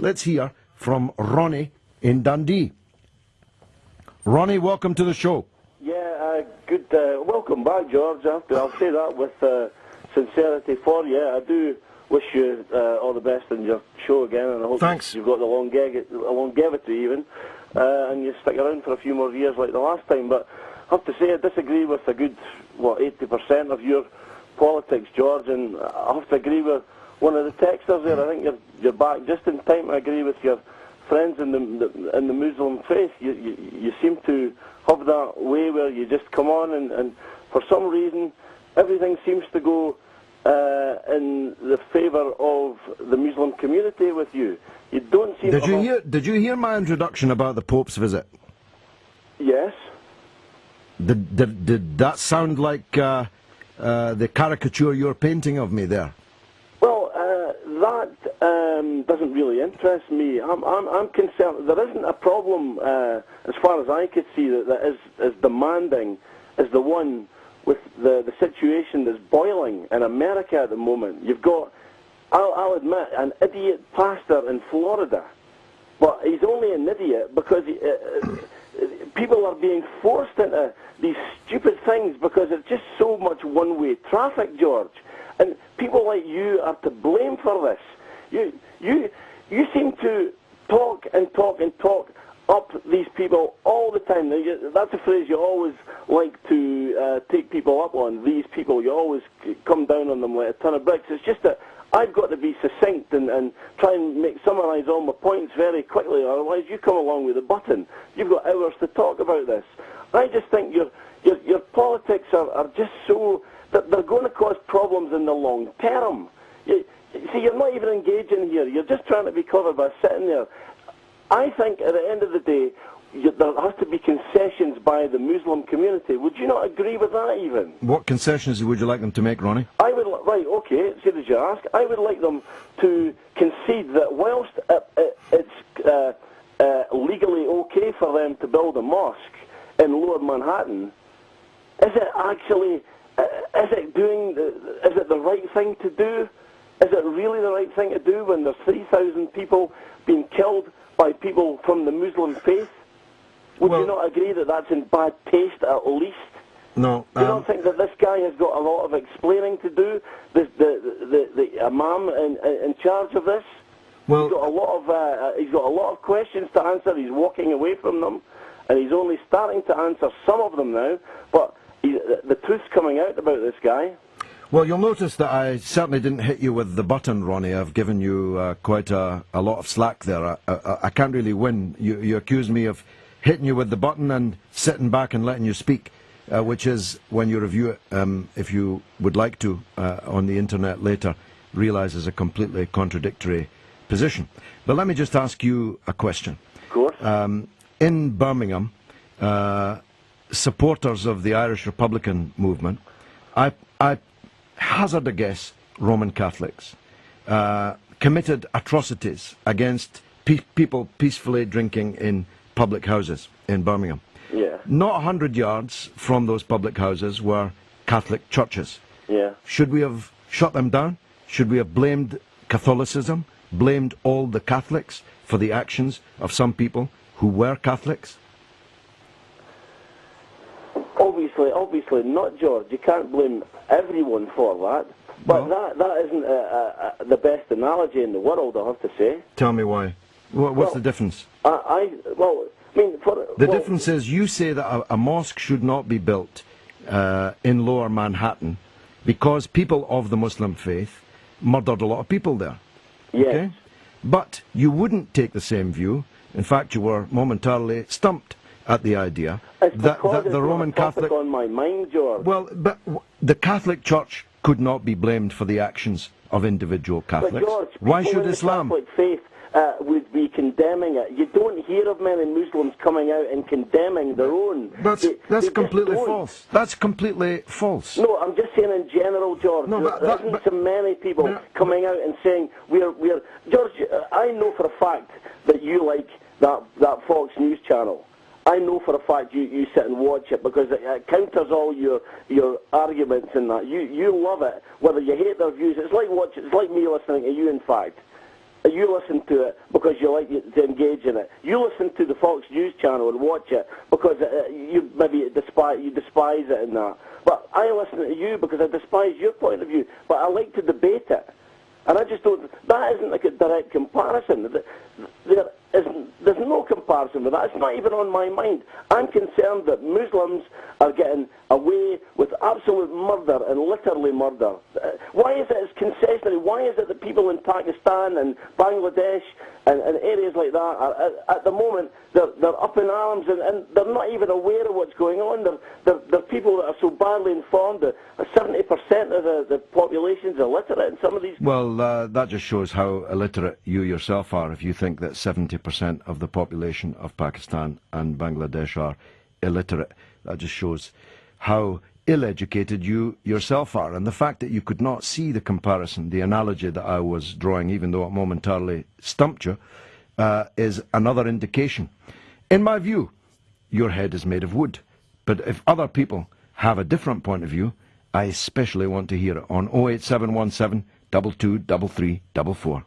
let's hear from Ronnie in Dundee. Ronnie, welcome to the show. Yeah, good. Welcome back, George. I'll say that with sincerity for you. I do wish you all the best in your show again, and I hope you've got the longevity even, and you stick around for a few more years like the last time. But I have to say I disagree with a good, 80% of your politics, George, and I have to agree with one of the texters there. I think you're back just in time. I agree with your friends in the Muslim faith. You seem to have that way where you just come on and for some reason everything seems to go in the favour of the Muslim community with you. You don't seem Did you hear my introduction about the Pope's visit? Yes. Did that sound like the caricature you're painting of me there? Well, that doesn't really interest me. I'm concerned. There isn't a problem, as far as I could see, that is as demanding as the one with the situation that's boiling in America at the moment. You've got, I'll admit, an idiot pastor in Florida, but he's only an idiot because people are being forced into these stupid things because it's just so much one-way traffic, George. And people like you are to blame for this. You seem to talk and talk and talk up these people all the time. That's a phrase you always like to take people up on. These people, you always come down on them like a ton of bricks. It's just that I've got to be succinct and try and summarise all my points very quickly, otherwise you come along with a button. You've got hours to talk about this. I just think your politics are just so that they're going to cause problems in the long term. See, you're not even engaging here. You're just trying to be clever by sitting there. I think at the end of the day, there has to be concessions by the Muslim community. Would you not agree with that even? What concessions would you like them to make, Ronnie? Right, okay, see did you ask? I would like them to concede that whilst it's legally okay for them to build a mosque in Lower Manhattan, is it actually, is it the right thing to do? Is it really the right thing to do when there's 3,000 people being killed by people from the Muslim faith? Would you not agree that that's in bad taste at least? No. You don't think that this guy has got a lot of explaining to do? The imam in charge of this? Well, he's got a lot of questions to answer. He's walking away from them, and he's only starting to answer some of them now. But the truth's coming out about this guy. Well, you'll notice that I certainly didn't hit you with the button, Ronnie. I've given you quite a lot of slack there. I can't really win. You accuse me of hitting you with the button and sitting back and letting you speak, which is, when you review it, if you would like to, on the internet later, realise is a completely contradictory position. But let me just ask you a question. Of course. In Birmingham, supporters of the Irish Republican movement, I hazard a guess, Roman Catholics, committed atrocities against people peacefully drinking in public houses in Birmingham. Yeah. Not 100 yards from those public houses were Catholic churches. Yeah. Should we have shut them down? Should we have blamed Catholicism, blamed all the Catholics for the actions of some people who were Catholics? Obviously not, George. You can't blame everyone for that. But that isn't the best analogy in the world, I have to say. Tell me why. What's the difference? The difference is you say that a mosque should not be built in Lower Manhattan because people of the Muslim faith murdered a lot of people there. Yes. Okay? But you wouldn't take the same view. In fact, you were momentarily stumped at the idea that the Roman Catholic on my mind, George. Well, but the Catholic Church could not be blamed for the actions of individual Catholics. But George, why should in Islam? The Catholic faith would be condemning it. You don't hear of many Muslims coming out and condemning their own. That's completely false. That's completely false. No, I'm just saying in general, George. There isn't so many people coming out and saying we're. George, I know for a fact that you like that Fox News channel. I know for a fact you sit and watch it because it counters all your arguments and that. You love it, whether you hate their views. It's like me listening to you, in fact. You listen to it because you like to engage in it. You listen to the Fox News channel and watch it because you maybe despise it and that. But I listen to you because I despise your point of view. But I like to debate it, and I just don't. That isn't like a direct comparison. There's no comparison with that. It's not even on my mind. I'm concerned that Muslims are getting away with absolute murder and literally murder. Why is it as concessionary? Why is it that people in Pakistan and Bangladesh and areas like that are, at the moment, they're up in arms and they're not even aware of what's going on. They're people that are so badly informed that 70% of the population is illiterate in some of these... Well, that just shows how illiterate you yourself are if you think that 70% of the population of Pakistan and Bangladesh are illiterate. That just shows how ill-educated you yourself are. And the fact that you could not see the comparison, the analogy that I was drawing, even though it momentarily stumped you, is another indication. In my view, your head is made of wood. But if other people have a different point of view, I especially want to hear it on 08717 223344.